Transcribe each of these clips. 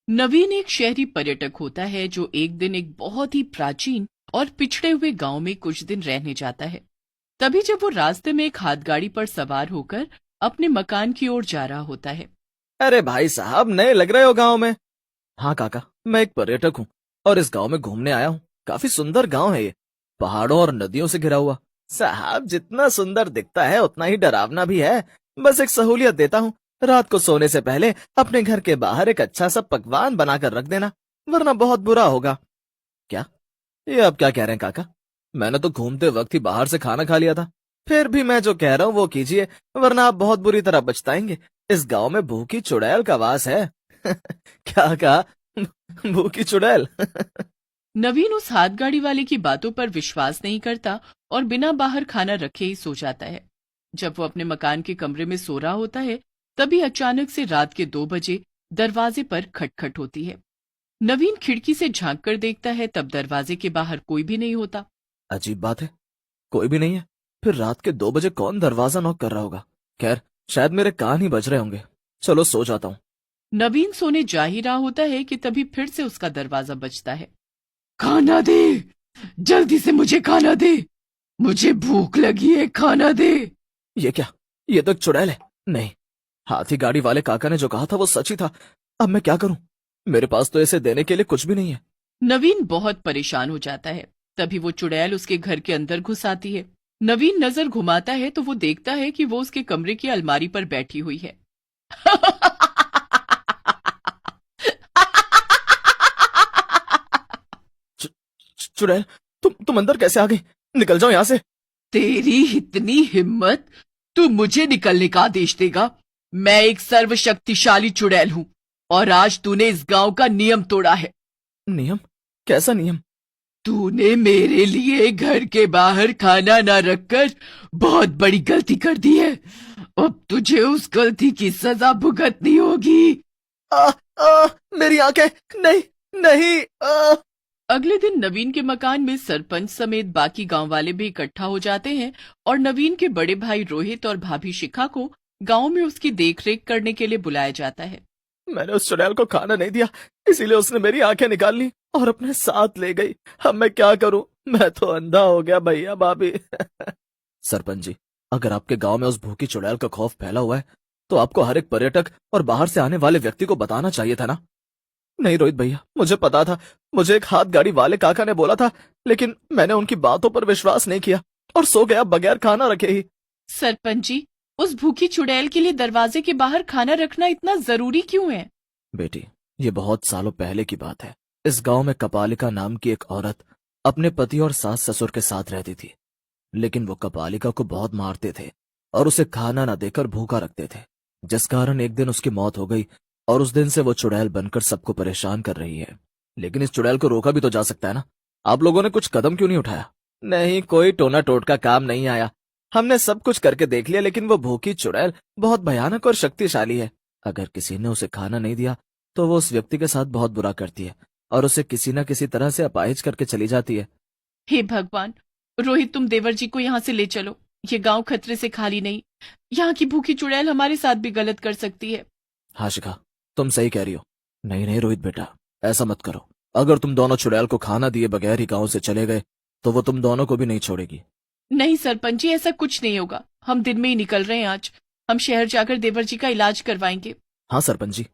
नवीन एक शहरी पर्यटक होता है जो एक दिन एक बहुत ही प्राचीन और पिछड़े हुए गांव में कुछ दिन रहने जाता है। तभी जब वो रास्ते में एक हाथगाड़ी पर सवार होकर अपने मकान की ओर जा रहा होता है। अरे भाई साहब, नए लग रहे हो गांव में। हाँ काका, मैं एक पर्यटक हूँ और इस गांव में घूमने आया हूँ। काफी सुंदर गांव है ये, पहाड़ों और नदियों से घिरा हुआ। साहब, जितना सुंदर दिखता है उतना ही डरावना भी है। बस एक सहूलियत देता हूँ, रात को सोने से पहले अपने घर के बाहर एक अच्छा सा पकवान बनाकर रख देना, वरना बहुत बुरा होगा। क्या? ये आप क्या कह रहे हैं काका? मैंने तो घूमते वक्त ही बाहर से खाना खा लिया था। फिर भी मैं जो कह रहा हूँ वो कीजिए, वरना आप बहुत बुरी तरह पछताएंगे। इस गांव में भूखी चुड़ैल का वास है। क्या कहा? भूखी चुड़ैल? नवीन उस हाथगाड़ी वाले की बातों पर विश्वास नहीं करता और बिना बाहर खाना रखे ही सो जाता है। जब वो अपने मकान के कमरे में सो रहा होता है, तभी अचानक से रात के 2 बजे दरवाजे पर खटखट होती है। नवीन खिड़की से झांक कर देखता है, तब दरवाजे के बाहर कोई भी नहीं होता। अजीब बात है, कोई भी नहीं है। फिर रात के 2 बजे कौन दरवाजा नॉक कर रहा होगा? खैर, शायद मेरे कान ही बज रहे होंगे। चलो सो जाता हूँ। नवीन सोने जा ही रहा होता है कि तभी फिर से उसका दरवाजा बजता है। खाना दे, जल्दी से मुझे खाना दे, मुझे भूख लगी है, खाना दे। ये क्या? ये तो एक चुड़ैल है। नहीं, हाथी गाड़ी वाले काका ने जो कहा था वो सच ही था। अब मैं क्या करूं? मेरे पास तो इसे देने के लिए कुछ भी नहीं है। नवीन बहुत परेशान हो जाता है। तभी वो चुड़ैल उसके घर के अंदर घुस आती है। नवीन नजर घुमाता है तो वो देखता है कि वो उसके कमरे की अलमारी पर बैठी हुई है। चुड़ैल, तुम अंदर कैसे आ गई? निकल जाओ यहाँ से। तेरी इतनी हिम्मत, तू मुझे निकलने का आदेश देगा? मैं एक सर्वशक्तिशाली चुड़ैल हूँ और आज तूने इस गांव का नियम तोड़ा है। नियम? कैसा नियम? तूने मेरे लिए घर के बाहर खाना ना रखकर बहुत बड़ी गलती कर दी है। अब तुझे उस गलती की सजा भुगतनी होगी। आ, मेरी आंखें! नहीं, नहीं। अगले दिन नवीन के मकान में सरपंच समेत बाकी गांव वाले भी इकट्ठा हो जाते हैं और नवीन के बड़े भाई रोहित और भाभी शिखा को गांव में उसकी देखरेख करने के लिए बुलाया जाता है। मैंने उस चुड़ैल को खाना नहीं दिया, इसीलिए उसने मेरी आंखें निकाल ली और अपने साथ ले गई। अब मैं क्या करूं? मैं तो अंधा हो गया भैया भाभी। सरपंच जी, अगर आपके गांव में उस भूखी चुड़ैल का खौफ फैला हुआ है तो आपको हर एक पर्यटक और बाहर से आने वाले व्यक्ति को बताना चाहिए था ना। नहीं रोहित भैया, मुझे पता था। मुझे एक हाथ गाड़ी वाले काका ने बोला था, लेकिन मैंने उनकी बातों पर विश्वास नहीं किया और सो गया बगैर खाना रखे ही। सरपंच जी, उस भूखी चुड़ैल के लिए दरवाजे के बाहर खाना रखना इतना जरूरी क्यों है? बेटी, ये बहुत सालों पहले की बात है। इस गांव में कपालिका नाम की एक औरत अपने पति और सास ससुर के साथ रहती थी, लेकिन वो कपालिका को बहुत मारते थे और उसे खाना न देकर भूखा रखते थे, जिस कारण एक दिन उसकी मौत हो गई और उस दिन से वो चुड़ैल बनकर सबको परेशान कर रही है। लेकिन इस चुड़ैल को रोका भी तो जा सकता है ना। आप लोगों ने कुछ कदम क्यों नहीं उठाया? नहीं, कोई टोना टोटका काम नहीं आया। हमने सब कुछ करके देख लिया, लेकिन वो भूखी चुड़ैल बहुत भयानक और शक्तिशाली है। अगर किसी ने उसे खाना नहीं दिया तो वो उस व्यक्ति के साथ बहुत बुरा करती है और उसे किसी न किसी तरह से अपाहिज करके चली जाती है। हे भगवान! रोहित, तुम देवर जी को यहाँ से ले चलो। ये गांव खतरे से खाली नहीं। यहाँ की भूखी चुड़ैल हमारे साथ भी गलत कर सकती है। हाँ शिखा, तुम सही कह रही हो। नहीं नहीं रोहित बेटा, ऐसा मत करो। अगर तुम दोनों चुड़ैल को खाना दिए बगैर ही गांव से चले गए तो वो तुम दोनों को भी नहीं छोड़ेगी। नहीं सरपंच जी, ऐसा कुछ नहीं होगा। हम दिन में ही निकल रहे हैं आज। हम शहर जाकर देवर जी का इलाज करवाएंगे। हाँ सरपंच जी,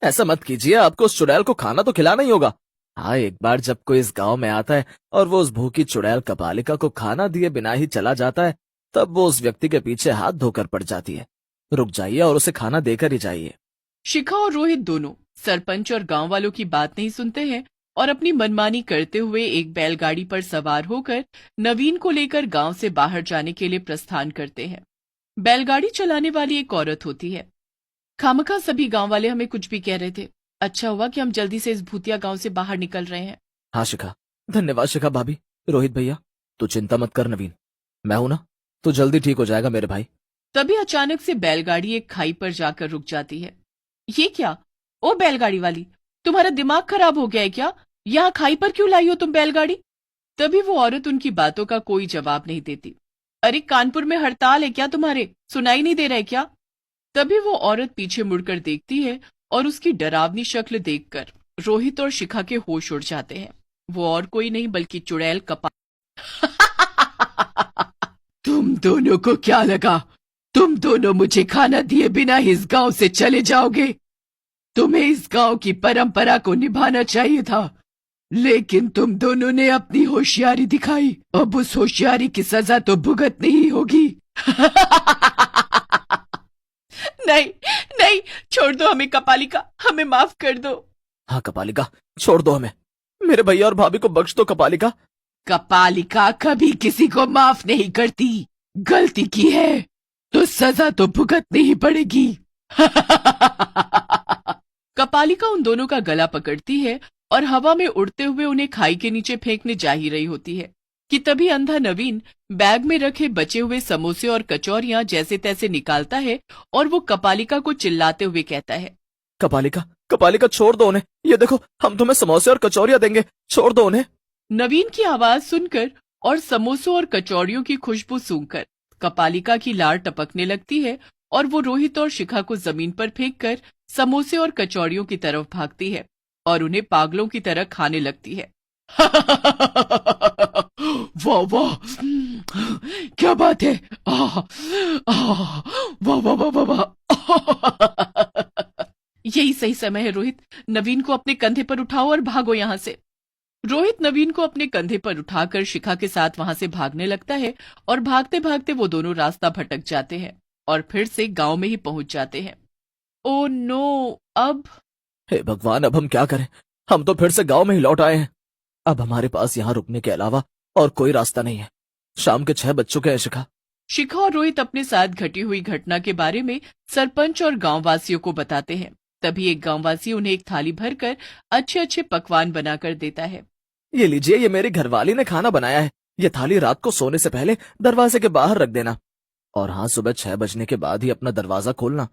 ऐसा मत कीजिए। आपको उस चुड़ैल को खाना तो खिलाना ही होगा। हाँ, एक बार जब कोई इस गांव में आता है और वो उस भूखी चुड़ैल कपालिका को खाना दिए बिना ही चला जाता है, तब वो उस व्यक्ति के पीछे हाथ धोकर पड़ जाती है। रुक जाइए और उसे खाना देकर ही जाइए। शिखा और रोहित दोनों सरपंच और गांव वालों की बात नहीं सुनते हैं और अपनी मनमानी करते हुए एक बैलगाड़ी पर सवार होकर नवीन को लेकर गांव से बाहर जाने के लिए प्रस्थान करते हैं। बैलगाड़ी चलाने वाली एक औरत होती है। खामखा सभी गांव वाले हमें कुछ भी कह रहे थे। अच्छा हुआ कि हम जल्दी से इस भूतिया गांव से बाहर निकल रहे हैं। हाँ शिखा, धन्यवाद शिखा भाभी। रोहित भैया, तू चिंता मत कर नवीन, मैं हूं ना, तू जल्दी ठीक हो जाएगा मेरे भाई। तभी अचानक से बैलगाड़ी एक खाई पर जाकर रुक जाती है। ये क्या? ओ बैलगाड़ी वाली, तुम्हारा दिमाग खराब हो गया है क्या? यहाँ खाई पर क्यों लाई हो तुम बैलगाड़ी? तभी वो औरत उनकी बातों का कोई जवाब नहीं देती। अरे कानपुर में हड़ताल है क्या तुम्हारे? सुनाई नहीं दे रहा है क्या? तभी वो औरत पीछे मुड़कर देखती है और उसकी डरावनी शक्ल देखकर रोहित और शिखा के होश उड़ जाते हैं। वो और कोई नहीं बल्कि चुड़ैल कपाल। तुम दोनों को क्या लगा तुम दोनों मुझे खाना दिए बिना इस गांव से चले जाओगे? तुम्हें इस गांव की परंपरा को निभाना चाहिए था, लेकिन तुम दोनों ने अपनी होशियारी दिखाई। अब उस होशियारी की सजा तो भुगतनी ही होगी। नहीं नहीं, छोड़ दो हमें कपालिका, हमें माफ कर दो। हाँ कपालिका, छोड़ दो हमें, मेरे भैया और भाभी को बख्श दो कपालिका। कपालिका कभी किसी को माफ नहीं करती। गलती की है तो सजा तो भुगतनी ही पड़ेगी। कपालिका उन दोनों का गला पकड़ती है और हवा में उड़ते हुए उन्हें खाई के नीचे फेंकने जा ही रही होती है कि तभी अंधा नवीन बैग में रखे बचे हुए समोसे और कचौरियां जैसे तैसे निकालता है और वो कपालिका को चिल्लाते हुए कहता है, कपालिका कपालिका छोड़ दो उन्हें, ये देखो हम तुम्हें समोसे और कचौरियां देंगे, छोड़ दो उन्हें। नवीन की आवाज सुनकर और समोसों और कचौड़ियों की खुशबू सूंघकर कपालिका की लार टपकने लगती है और वो रोहित और शिखा को जमीन पर फेंककर समोसे और कचौड़ियों की तरफ भागती है और उन्हें पागलों की तरह खाने लगती है। वाह वाह, क्या बात है, वाह वाह वाह वाह वाह। यही सही समय है रोहित, नवीन को अपने कंधे पर उठाओ और भागो यहाँ से। रोहित नवीन को अपने कंधे पर उठाकर शिखा के साथ वहां से भागने लगता है और भागते भागते वो दोनों रास्ता भटक जाते हैं और फिर से गांव में ही पहुंच जाते हैं। ओ नो, अब हे भगवान, अब हम क्या करें? हम तो फिर से गांव में ही लौट आए हैं। अब हमारे पास यहाँ रुकने के अलावा और कोई रास्ता नहीं है। शाम के 6 बज चुके हैं शिखा। शिखा और रोहित अपने साथ घटी हुई घटना के बारे में सरपंच और गांववासियों को बताते हैं। तभी एक गांववासी उन्हें एक थाली भरकर अच्छे अच्छे पकवान बनाकर देता है। ये लीजिए, ये मेरी घरवाली ने खाना बनाया है। ये थाली रात को सोने से पहले दरवाजे के बाहर रख देना, और हाँ, सुबह 6 बजने के बाद ही अपना दरवाजा खोलना।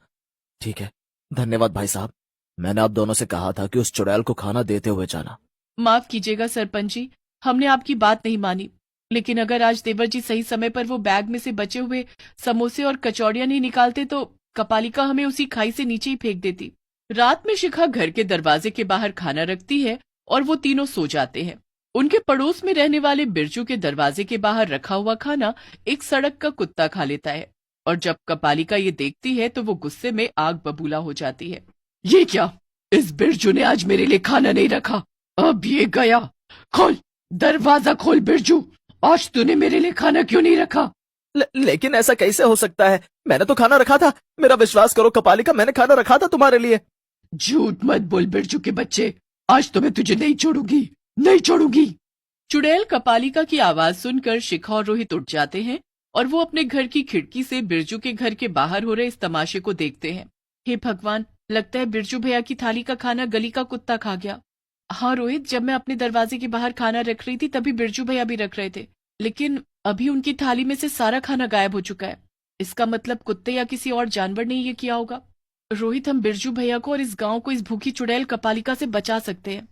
ठीक है, धन्यवाद भाई साहब। मैंने आप दोनों से कहा था कि उस चुड़ैल को खाना देते हुए जाना। माफ कीजिएगा सरपंच जी, हमने आपकी बात नहीं मानी, लेकिन अगर आज देवर जी सही समय पर वो बैग में से बचे हुए समोसे और कचौड़ियां नहीं निकालते तो कपालिका हमें उसी खाई से नीचे ही फेंक देती। रात में शिखा घर के दरवाजे के बाहर खाना रखती है और वो तीनों सो जाते हैं। उनके पड़ोस में रहने वाले बिरजू के दरवाजे के बाहर रखा हुआ खाना एक सड़क का कुत्ता खा लेता है और जब कपालिका ये देखती है तो वो गुस्से में आग बबूला हो जाती है। ये क्या, इस बिरजू ने आज मेरे लिए खाना नहीं रखा, अब ये गया। खोल दरवाजा, खोल बिरजू, आज तूने मेरे लिए खाना क्यों नहीं रखा? लेकिन ऐसा कैसे हो सकता है? मैंने तो खाना रखा था। मेरा विश्वास करो कपालिका, मैंने खाना रखा था तुम्हारे लिए। झूठ मत बोल बिरजू के बच्चे, आज तो मैं तुझे नहीं छोड़ूंगी, नहीं छोड़ूंगी। चुड़ैल कपालिका की आवाज सुनकर शिखा और रोहित उठ जाते हैं और वो अपने घर की खिड़की से बिरजू के घर के बाहर हो रहे इस तमाशे को देखते हैं। हे भगवान, लगता है बिरजू भैया की थाली का खाना गली का कुत्ता खा गया। हाँ रोहित, जब मैं अपने दरवाजे के बाहर खाना रख रही थी तभी बिरजू भैया भी रख रहे थे, लेकिन अभी उनकी थाली में से सारा खाना गायब हो चुका है। इसका मतलब कुत्ते या किसी और जानवर ने ये किया होगा। रोहित, हम बिरजू भैया को और इस गांव को इस भूखी चुड़ैल कपालिका से बचा सकते हैं।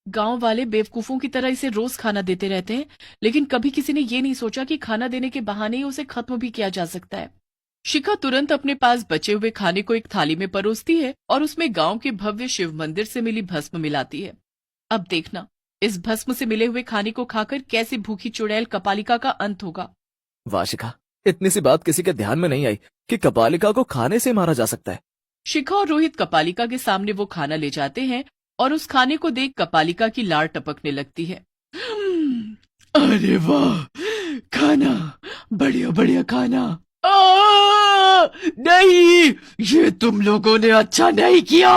गांव वाले बेवकूफों की तरह इसे रोज खाना देते रहते हैं, लेकिन कभी किसी ने ये नहीं सोचा कि खाना देने के बहाने ही उसे खत्म भी किया जा सकता है। शिखा तुरंत अपने पास बचे हुए खाने को एक थाली में परोसती है और उसमें गांव के भव्य शिव मंदिर से मिली भस्म मिलाती है। अब देखना, इस भस्म से मिले हुए खाने को खाकर कैसे भूखी चुड़ैल कपालिका का अंत होगा। वाह शिखा, इतनी सी बात किसी के ध्यान में नहीं आई कि कपालिका को खाने से मारा जा सकता है। शिखा और रोहित कपालिका के सामने वो खाना ले जाते हैं और उस खाने को देख कपालिका की लार टपकने लगती है। अरे वाह, खाना, बढ़िया बढ़िया खाना। नहीं, ये तुम लोगों ने अच्छा नहीं किया।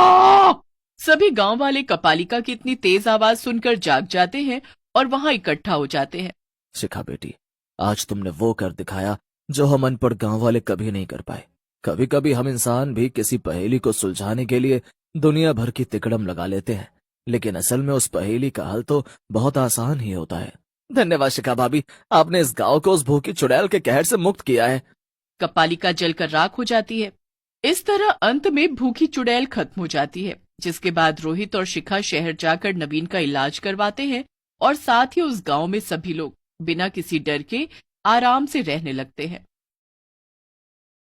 सभी गांव वाले कपालिका की इतनी तेज आवाज सुनकर जाग जाते हैं और वहां इकट्ठा हो जाते हैं। शिखा बेटी, आज तुमने वो कर दिखाया जो हम अनपढ़ गांव वाले कभी नहीं कर पाए। कभी कभी हम इंसान भी किसी पहेली को सुलझाने के लिए दुनिया भर की तिकड़म लगा लेते हैं, लेकिन असल में उस पहेली का हल तो बहुत आसान ही होता है। धन्यवाद शिखा भाभी, आपने इस गांव को उस भूखी चुड़ैल के कहर से मुक्त किया है। कपालिका जलकर राख हो जाती है। इस तरह अंत में भूखी चुड़ैल खत्म हो जाती है, जिसके बाद रोहित और शिखा शहर जाकर नवीन का इलाज करवाते हैं और साथ ही उस गांव में सभी लोग बिना किसी डर के आराम से रहने लगते हैं।